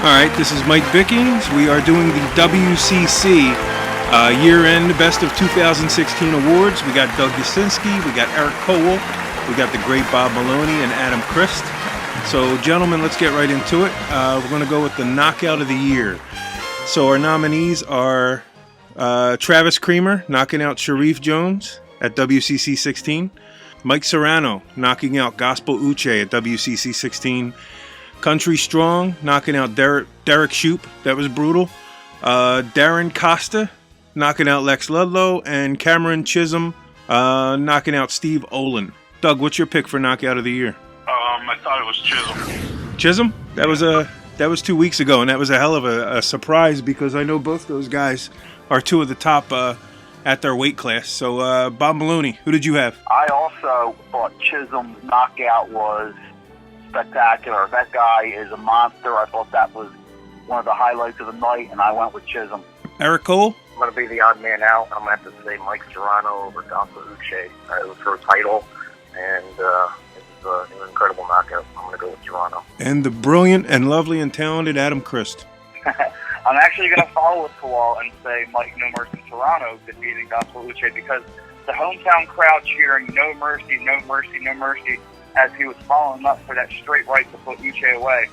Alright, this is Mike Bickings. We are doing the WCC year-end Best of 2016 Awards. We got Doug Yasinski, we got Eric Cowell, we got the great Bob Maloney and Adam Christ. So, gentlemen, let's get right into it. We're going to go with the Knockout of the Year. So our nominees are Travis Creamer knocking out Sharif Jones at WCC 16. Mike Serrano knocking out Gospel Uche at WCC 16. Country Strong knocking out Derek Shoup. That was brutal. Darren Costa knocking out Lex Ludlow. And Cameron Chisholm knocking out Steve Olin. Doug, what's your pick for Knockout of the Year? I thought it was Chisholm. Chisholm? That was 2 weeks ago, and that was a hell of a surprise because I know both those guys are two of the top at their weight class. So, Bob Maloney, who did you have? I also thought Chisholm's knockout was spectacular. That guy is a monster. I thought that was one of the highlights of the night, and I went with Chisholm. Eric Cole? I'm going to be the odd man out. I'm going to have to say Mike Serrano over Gospel Uche. It was her title, and it was an incredible knockout. I'm going to go with Serrano. And the brilliant and lovely and talented Adam Christ. I'm actually going to follow with Kowal and say Mike No Mercy Serrano defeating Gospel Uche because the hometown crowd cheering no mercy, no mercy, no mercy as he was following up for that straight right to put Uche away.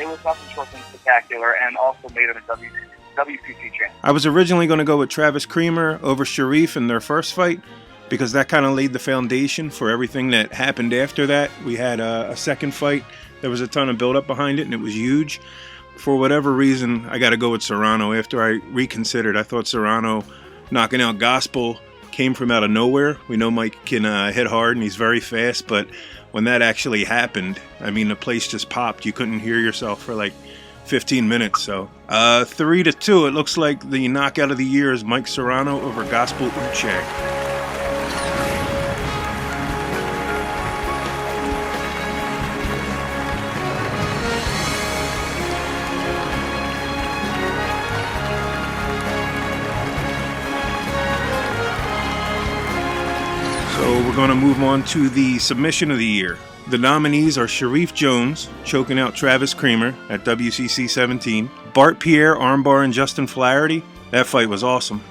It was nothing short than spectacular and also made him a WCC champ. I was originally going to go with Travis Creamer over Sharif in their first fight because that kind of laid the foundation for everything that happened after that. We had a second fight. There was a ton of build-up behind it, and it was huge. For whatever reason, I got to go with Serrano. After I reconsidered, I thought Serrano knocking out Gospel came from out of nowhere. We know Mike can hit hard, and he's very fast, but when that actually happened, I mean, the place just popped. You couldn't hear yourself for like 15 minutes. So 3-2, it looks like the Knockout of the Year is Mike Serrano over Gospel Uche. So we're going to move on to the Submission of the Year. The nominees are Sharif Jones choking out Travis Creamer at WCC 17. Bart Pierre armbar and Justin Flaherty. That fight was awesome.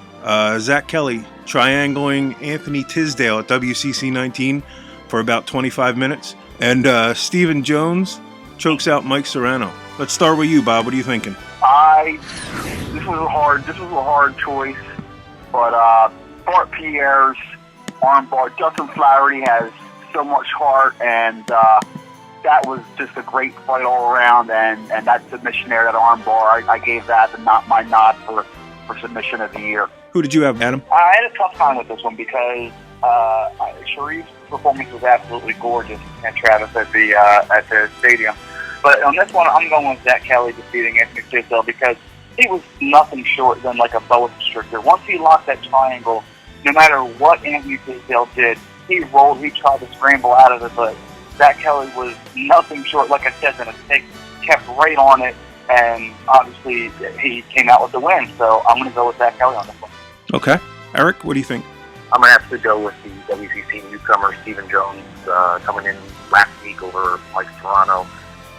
Zach Kelly triangling Anthony Tisdale at WCC 19 for about 25 minutes. And Stephen Jones chokes out Mike Serrano. Let's start with you, Bob. What are you thinking? This was a hard choice, but Bart Pierre's armbar. Justin Flaherty has so much heart, and that was just a great fight all around. And that submission there, that armbar, I gave that my nod for Submission of the Year. Who did you have, Adam? I had a tough time with this one because Sharif's performance was absolutely gorgeous, and Travis at the stadium. But on this one, I'm going with Zach Kelly defeating Anthony Tisdale because he was nothing short than like a boa constrictor. Once he locked that triangle, no matter what Anthony Tisdale did, he rolled, he tried to scramble out of it, but Zach Kelly was nothing short, like I said, and kept right on it, and obviously he came out with the win, so I'm going to go with Zach Kelly on this one. Okay. Eric, what do you think? I'm going to have to go with the WCC newcomer, Stephen Jones, coming in last week over Mike Serrano.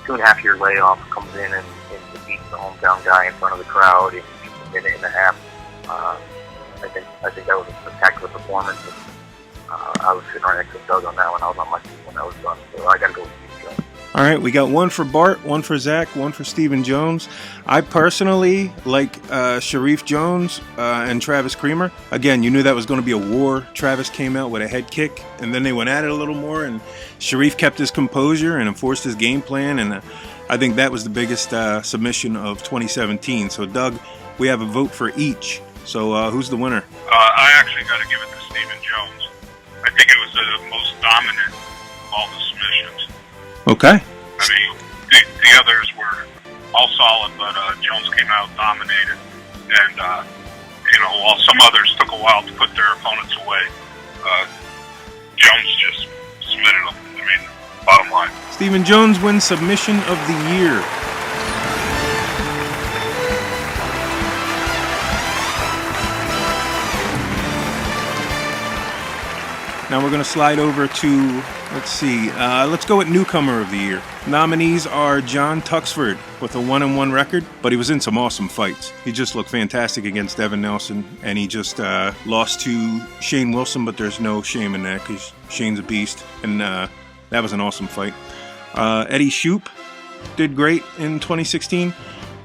2.5-year layoff, comes in and defeats the hometown guy in front of the crowd in a minute and a half. I think that was a spectacular performance. I was sitting right next to Doug on that one. I was on my feet when that was done. So I got to go with Steve Jones. All right, we got one for Bart, one for Zach, one for Stephen Jones. I personally like Sharif Jones and Travis Creamer. Again, you knew that was going to be a war. Travis came out with a head kick, and then they went at it a little more, and Sharif kept his composure and enforced his game plan, and I think that was the biggest submission of 2017. So, Doug, we have a vote for each. So, who's the winner? I actually got to give it to Stephen Jones. I think it was the most dominant of all the submissions. Okay. I mean, the others were all solid, but Jones came out dominated. And, while some others took a while to put their opponents away, Jones just submitted them. I mean, bottom line. Stephen Jones wins Submission of the Year. Now we're going to slide over to Let's see. Let's go with Newcomer of the Year. Nominees are John Tuxford with a 1-1 record, but he was in some awesome fights. He just looked fantastic against Evan Nelson, and he just lost to Shane Wilson, but there's no shame in that because Shane's a beast, and that was an awesome fight. Eddie Shoup did great in 2016.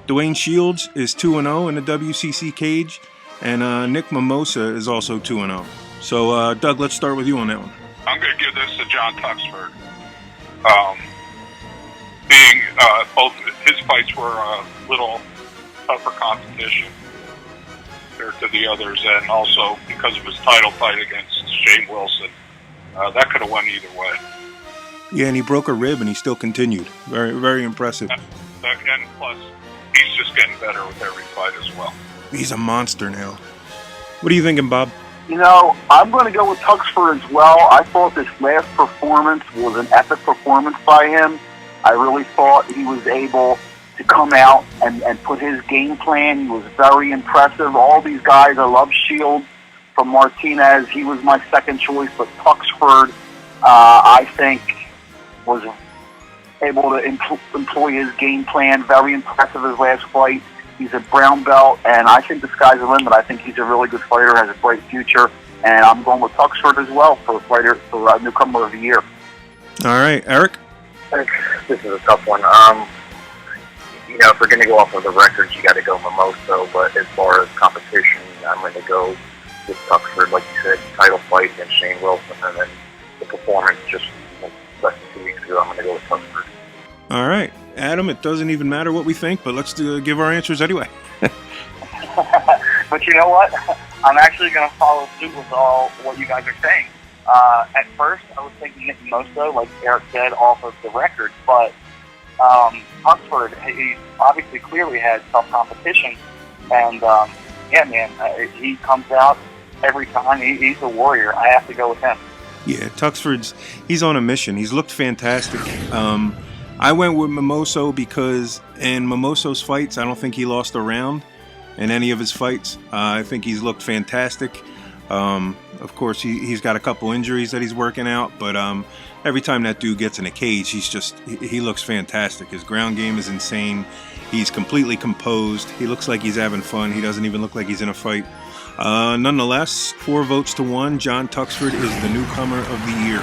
Dwayne Shields is 2-0 in the WCC cage, and Nick Mimosa is also 2-0. So, Doug, let's start with you on that one. I'm going to give this to John Tuxford. Being both his fights were a little tougher competition compared to the others, and also because of his title fight against Shane Wilson, that could have went either way. Yeah, and he broke a rib and he still continued. Very, very impressive. And plus, he's just getting better with every fight as well. He's a monster now. What are you thinking, Bob? You know, I'm going to go with Tuxford as well. I thought this last performance was an epic performance by him. I really thought he was able to come out and put his game plan. He was very impressive. All these guys, I love Shields from Martinez. He was my second choice, but Tuxford, I think, was able to employ his game plan. Very impressive his last fight. He's a brown belt, and I think the sky's the limit. I think he's a really good fighter, has a bright future, and I'm going with Tuxford as well for Newcomer of the Year. All right, Eric? This is a tough one. You know, if we're going to go off of the records, you got to go Mimosa, but as far as competition, I'm going to go with Tuxford, like you said, title fight against Shane Wilson, and then the performance just less than 2 weeks ago, I'm going to go with Tuxford. All right. Adam, it doesn't even matter what we think, but let's give our answers anyway. But you know what? I'm actually going to follow suit with all what you guys are saying. At first, I was thinking Nick Mimosa, like Eric said, off of the record, but Tuxford, he obviously clearly had tough competition, and yeah, man, he comes out every time. He's a warrior. I have to go with him. Yeah, he's on a mission. He's looked fantastic. I went with Mimosa because in Mimosa's fights, I don't think he lost a round in any of his fights. I think he's looked fantastic. Of course, he's got a couple injuries that he's working out, but every time that dude gets in a cage, he looks fantastic. His ground game is insane. He's completely composed. He looks like he's having fun. He doesn't even look like he's in a fight. Nonetheless, 4 votes to 1. John Tuxford is the Newcomer of the Year.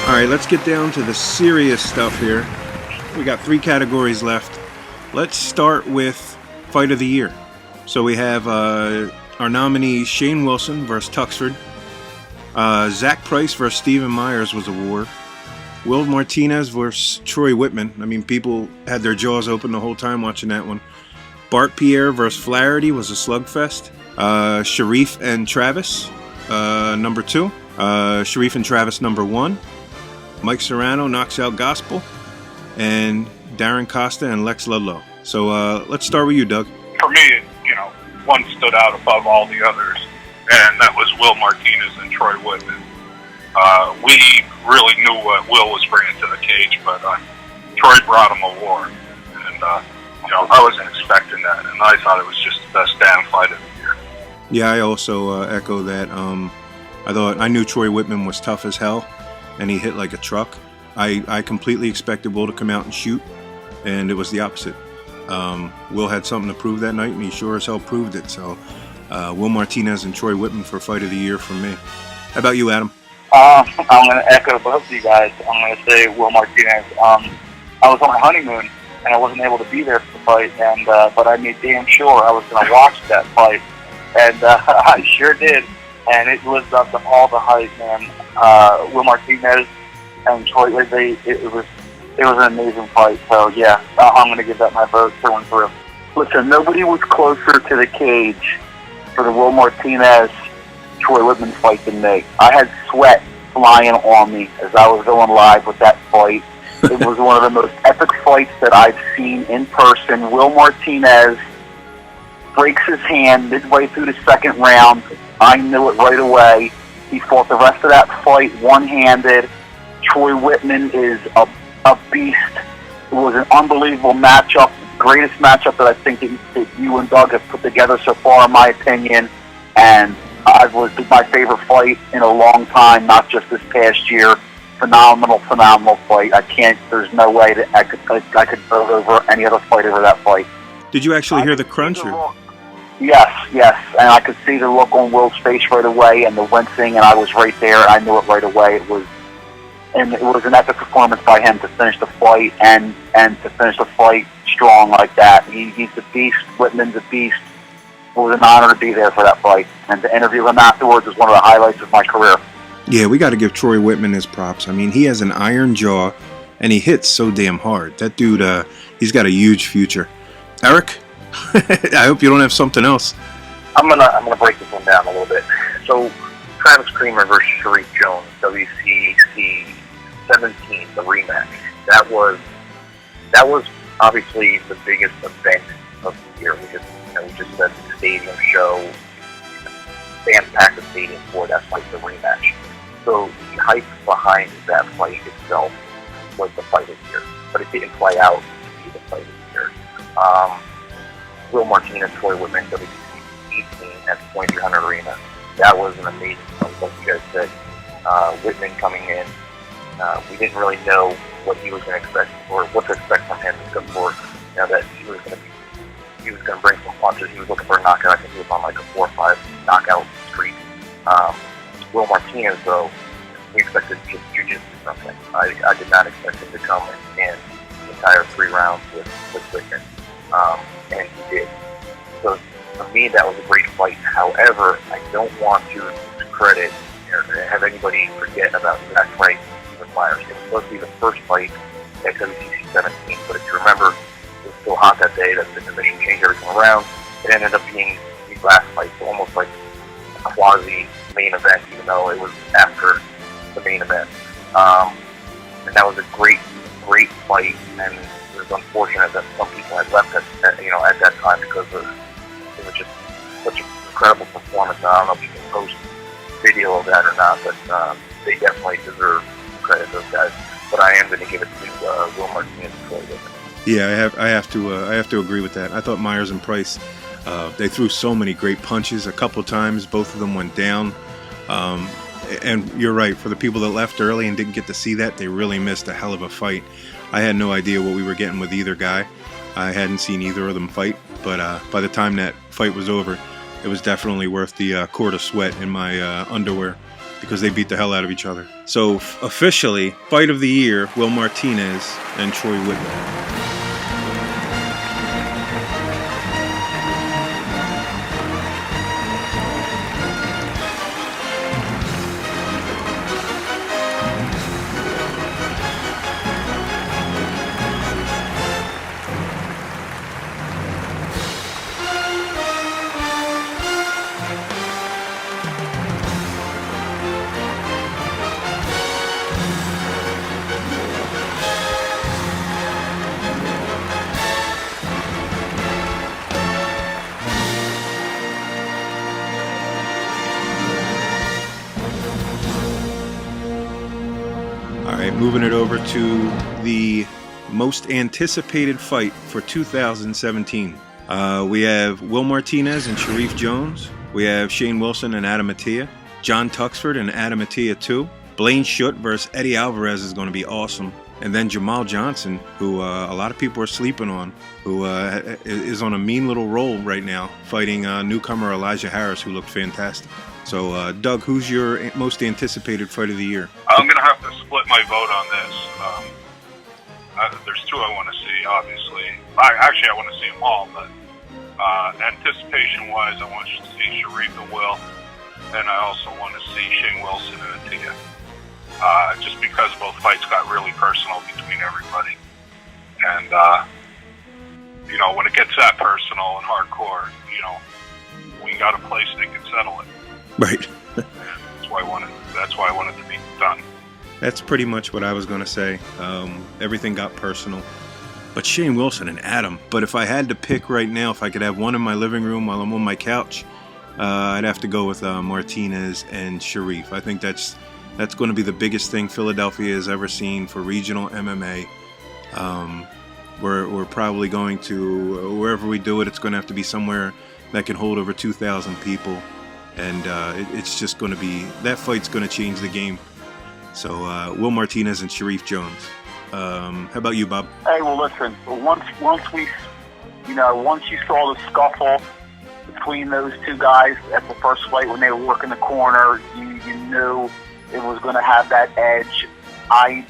All right, let's get down to the serious stuff here. We got 3 categories left. Let's start with Fight of the Year. So we have our nominees Shane Wilson versus Tuxford. Zach Price versus Stephen Myers was a war. Will Martinez versus Troy Whitman. I mean, people had their jaws open the whole time watching that one. Bart Pierre versus Flaherty was a slugfest. Sharif and Travis, number 2. Sharif and Travis, number 1. Mike Serrano knocks out Gospel, and Darren Costa and Lex Ludlow. So let's start with you, Doug. For me, one stood out above all the others, and that was Will Martinez and Troy Whitman. We really knew what Will was bringing to the cage, but Troy brought him a war, and I wasn't expecting that, and I thought it was just the best damn fight of the year. Yeah, I also echo that. I knew Troy Whitman was tough as hell, and he hit like a truck. I completely expected Will to come out and shoot, and it was the opposite. Will had something to prove that night, and he sure as hell proved it. So, Will Martinez and Troy Whitman for Fight of the Year from me. How about you, Adam? I'm going to echo both of you guys. I'm going to say Will Martinez. I was on my honeymoon, and I wasn't able to be there for the fight, and but I made damn sure I was going to watch that fight, and I sure did, and it lived up to all the hype, man. Will Martinez and Troy, it was an amazing fight. So yeah, I'm going to give that my vote through and through. Listen, nobody was closer to the cage for the Will Martinez Troy Whitman fight than me. I had sweat flying on me as I was going live with that fight. It was one of the most epic fights that I've seen in person. Will Martinez breaks his hand midway through the second round, I knew it right away. He fought the rest of that fight one-handed. Troy Whitman is a beast. It was an unbelievable matchup, greatest matchup that I think that you and Doug have put together so far, in my opinion. And it was my favorite fight in a long time, not just this past year. Phenomenal fight. There's no way that I could vote over any other fight over that fight. Did you actually hear the crunch? Yes, and I could see the look on Will's face right away, and the wincing, and I was right there, and I knew it right away. It was an epic performance by him to finish the fight, and to finish the fight strong like that. He's a beast. Whitman's a beast. It was an honor to be there for that fight, and to interview him afterwards was one of the highlights of my career. Yeah, we got to give Troy Whitman his props. I mean, he has an iron jaw, and he hits so damn hard. That dude, he's got a huge future. Eric, I hope you don't have something else. I'm gonna break this one down a little bit. So, Travis Creamer versus Sharif Jones, WCC 17, the rematch. That was obviously the biggest event of the year. We just said the stadium show. Fans packed the stadium for that fight, the rematch. So the hype behind that fight itself was the fight of the year, but it didn't play out to be the fight of the year. Will Martinez, Troy Whitman, WCC 18 at the 2300 Arena. That was an amazing fight, like you guys said. Whitman coming in, we didn't really know what he was going to expect or what to expect from him, except for that he was going to bring some punches. He was looking for a knockout. I think he was on like a 4 or 5 knockout streak. Will Martinez, though, we expected just jiu-jitsu from him. I did not expect him to come and the entire 3 rounds with Whitman, and he did. So for me, that was a great fight. However, I don't want to discredit or have anybody forget about that fight with Stephen Myers. It was supposed to be the first fight at WCC 17, but if you remember, it was so hot that day that the division changed everything around. It ended up being the last fight, so almost like a quasi-main event, even though it was after the main event. And that was a great fight, and it was unfortunate that some people had left at that time because it was just such an incredible performance. I don't know if you can post video of that or not, but they definitely deserve credit, those guys. But I am going to give it to Will Martinez and Troy Whitman. Yeah, I have to agree with that. I thought Myers and Price, they threw so many great punches. A couple times, both of them went down. And you're right. For the people that left early and didn't get to see that, they really missed a hell of a fight. I had no idea what we were getting with either guy. I hadn't seen either of them fight, but by the time that fight was over, it was definitely worth the quart of sweat in my underwear, because they beat the hell out of each other. So officially, fight of the year, Will Martinez and Troy Whitman. Moving it over to the most anticipated fight for 2017. We have Will Martinez and Sharif Jones. We have Shane Wilson and Adam Mattia. John Tuxford and Adam Mattia 2. Blaine Schutt versus Eddie Alvarez is going to be awesome. And then Jamal Johnson, who a lot of people are sleeping on, who is on a mean little roll right now, fighting newcomer Elijah Harris, who looked fantastic. So, Doug, who's your most anticipated fight of the year? I'm going to have to split my vote on this. There's 2 I want to see, obviously. I want to see them all, but anticipation-wise, I want to see Sharif and Will, and I also want to see Shane Wilson and Atia. Just because both fights got really personal between everybody. And, when it gets that personal and hardcore, we got a place that can settle it. Right. That's why I wanted to be done. That's pretty much what I was going to say. Everything got personal. But Shane Wilson and Adam. But if I had to pick right now, if I could have one in my living room while I'm on my couch, I'd have to go with Martinez and Sharif. I think that's going to be the biggest thing Philadelphia has ever seen for regional MMA. We're probably going to, wherever we do it, it's going to have to be somewhere that can hold over 2,000 people. And it's just going to be, that fight's going to change the game. So Will Martinez and Sharif Jones. How about you, Bob? Hey, well, listen. Once you saw the scuffle between those two guys at the first fight when they were working the corner, you knew it was going to have that edge. I'm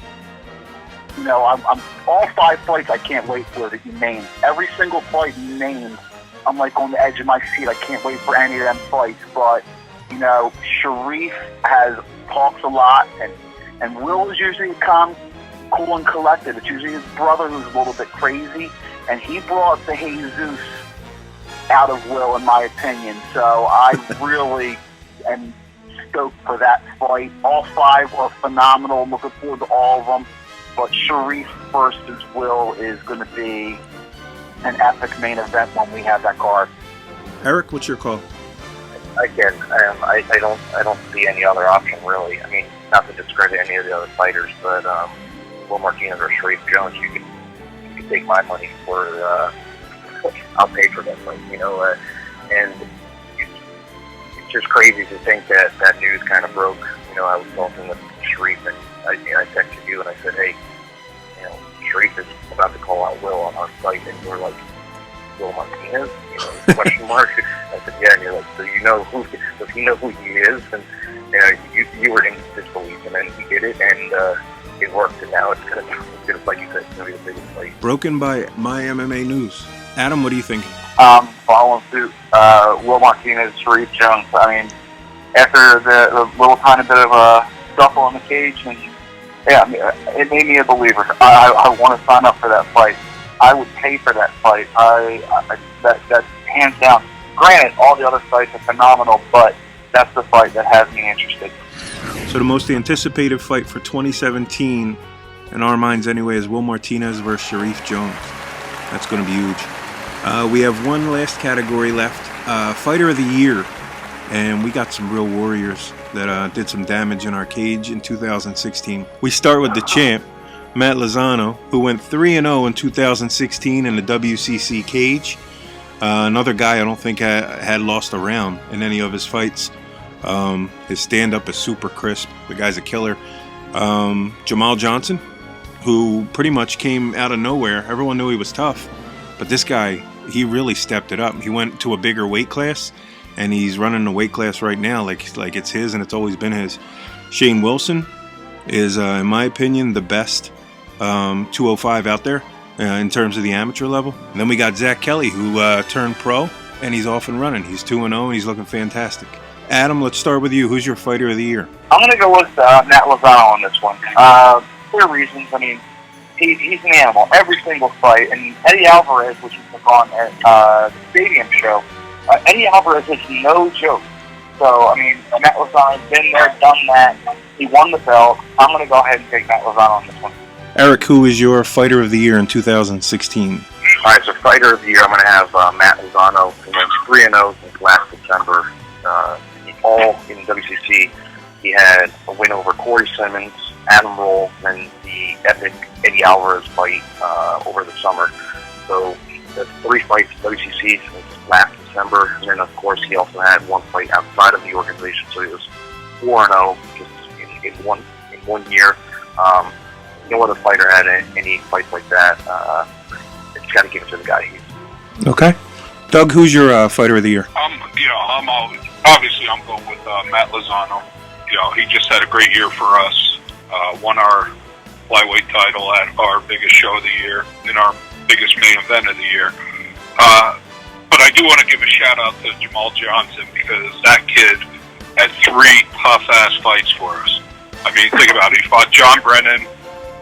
all 5 fights. I can't wait for that you named. Every single fight you named, I'm like on the edge of my seat. I can't wait for any of them fights. But Sharif talks a lot, and Will is usually cool and collected. It's usually his brother who's a little bit crazy, and he brought the Jesus out of Will, in my opinion. So I really am stoked for that fight. All 5 are phenomenal. I'm looking forward to all of them. But Sharif versus Will is going to be an epic main event when we have that card. Eric, what's your call? Again, I don't see any other option really. I mean, not to discredit any of the other fighters, but Will Martinez or Sharif Jones, you can take my money for. I'll pay for that fight, and it's just crazy to think that news kind of broke. I was talking with Sharif, and I texted you and I said, hey, Sharif is about to call out Will on our site, and you're like, Will Martinez? Question mark. I said, yeah, and you're like, so does he know who he is? And you were in disbelief, and then he did it, and it worked, and now it's gonna like you said, it's gonna be the biggest fight. Broken by My MMA News. Adam, what are you thinking? Following suit, Will Martinez, Sharif Jones. I mean, after the little tiny bit of a scuffle in the cage, and it made me a believer. I want to sign up for that fight. I would pay for that fight. That hands down. Granted, all the other fights are phenomenal, but that's the fight that has me interested. So the most anticipated fight for 2017, in our minds anyway, is Will Martinez versus Sharif Jones. That's going to be huge. We have one last category left, Fighter of the Year. And we got some real warriors that did some damage in our cage in 2016. We start with the champ, Matt Lozano, who went 3-0 in 2016 in the WCC cage. Another guy I don't think had lost a round in any of his fights. His stand-up is super crisp. The guy's a killer. Jamal Johnson, who pretty much came out of nowhere. Everyone knew he was tough, but this guy, he really stepped it up. He went to a bigger weight class, and he's running the weight class right now like it's his, and it's always been his. Shane Wilson is, in my opinion, the best 205 out there in terms of the amateur level. And then we got Zach Kelly, who turned pro, and he's off and running. He's 2-0, and he's looking fantastic. Adam, let's start with you. Who's your Fighter of the Year? I'm going to go with Matt Lozano on this one. Clear reasons. I mean, he's an animal. Every single fight. And Eddie Alvarez, which he took on at the stadium show, Eddie Alvarez is no joke. So, I mean, Matt Lozano's been there, done that. He won the belt. I'm going to go ahead and take Matt Lozano on this one. Eric, who is your Fighter of the Year in 2016? All right, so Fighter of the Year, I'm going to have Matt Lozano, who went 3-0 since last September. All in WCC. He had a win over Corey Simmons, Adam Roll, and the epic Eddie Alvarez fight over the summer. So that's 3 fights in WCC since last December. And then, of course, he also had 1 fight outside of the organization. So he was 4-0 just in one year. No other fighter had any fights like that. Just got to give it to the guy. Okay. Doug, who's your Fighter of the Year? I'm going with Matt Lozano. He just had a great year for us. Won our flyweight title at our biggest show of the year, in our biggest main event of the year. But I do want to give a shout out to Jamal Johnson, because that kid had 3 tough-ass fights for us. I mean, think about it. He fought John Brennan,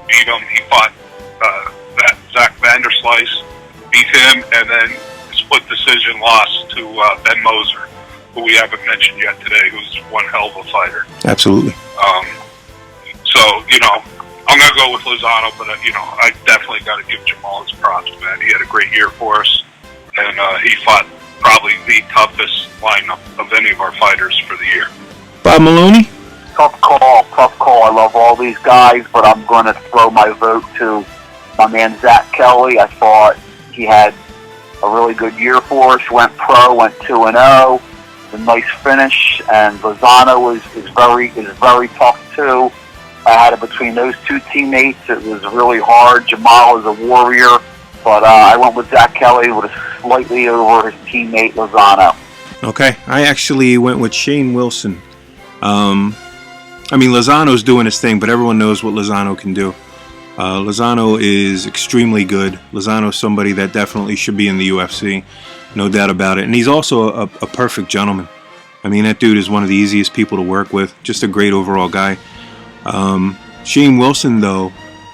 beat him. He fought that Zach Vanderslice, beat him, and then split decision loss to Ben Moser, who we haven't mentioned yet today, who's one hell of a fighter. Absolutely. So, I'm going to go with Lozano, but, I definitely got to give Jamal his props, man. He had a great year for us, and he fought probably the toughest lineup of any of our fighters for the year. Bob Maloney? Tough call, tough call. I love all these guys, but I'm going to throw my vote to my man Zach Kelly. I thought he had a really good year for us. Went pro, went 2-0. A nice finish, and Lozano is very tough too. I had it between those two teammates. It was really hard. Jamal is a warrior, but I went with Zach Kelly with a slightly over his teammate Lozano. Okay, I actually went with Shane Wilson. I mean, Lozano's doing his thing, but everyone knows what Lozano can do. Lozano is extremely good. Lozano's somebody that definitely should be in the UFC, no doubt about it. And he's also a perfect gentleman. I mean, that dude is one of the easiest people to work with. Just a great overall guy. Shane Wilson, though,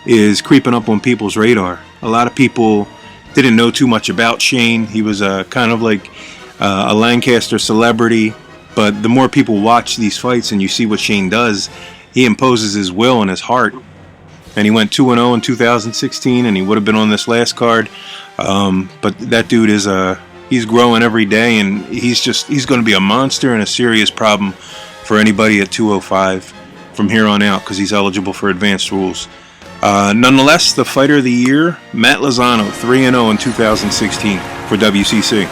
is creeping up on people's radar. A lot of people didn't know too much about Shane. He was kind of like a Lancaster celebrity. But the more people watch these fights and you see what Shane does, he imposes his will and his heart. And he went 2-0 in 2016, and he would have been on this last card. But that dude is he's growing every day, and he's going to be a monster and a serious problem for anybody at 205 from here on out because he's eligible for advanced rules. Nonetheless, the fighter of the year, Matt Lozano, 3-0 in 2016 for WCC.